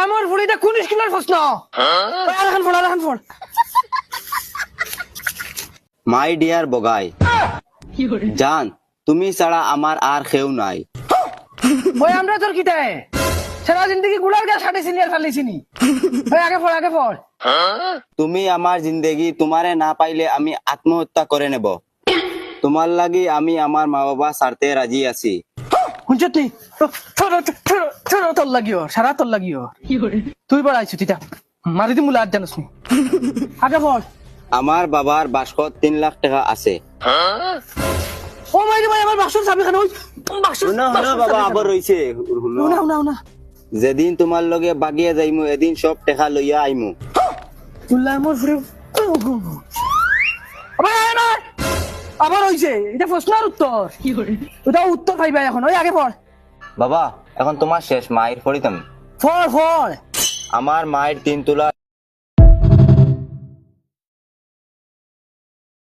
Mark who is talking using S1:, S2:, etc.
S1: আমার ফুড়িটা কোন স্কুলের প্রশ্ন এখন ফোন
S2: মাই ডিয়ার বগাই জান, তুমি ছাড়া আমার আর কেউ নাই।
S1: ওই আমরা তোর কিটায় সারা জিন্দগি গুলার গা সাড়ে সিনিয়র ফালিছিনি ওই আগে ফল
S2: তুমি আমার জিন্দেগি, তোমারে না পাইলে আমি আত্মহত্যা করে নেব। তোমার লাগি আমি আমার মা বাবা ছাড়তে রাজি আছি।
S1: শুনছ তুই তোর লাগিও সারা তোর লাগিও তুই বাড়াইছো তিতা মারি দি মুলা আর জানোস নি আগে ফল
S2: আমার বাবার বাস্কত 3 লাখ টাকা আছে।
S1: ও মাইরে ভাই আমার বাক্সর চাবি খান ওই বাক্সর
S2: শুনো বাবা, আবার রইছে।
S1: না
S2: যেদিন তোমার লগে বাগিয়ে যাইমু এদিন সব টাকা লইয়া আইমু।
S1: তুল্লা মোর ফুরে আবার হইছে এটা প্রশ্নের উত্তর ওটা উত্তর পাইবা এখন ওই আগে পড়
S2: বাবা এখন তোমার শেষ, মায়ের ফরিত আমি।
S1: ফল
S2: আমার মায়ের 3 তোলা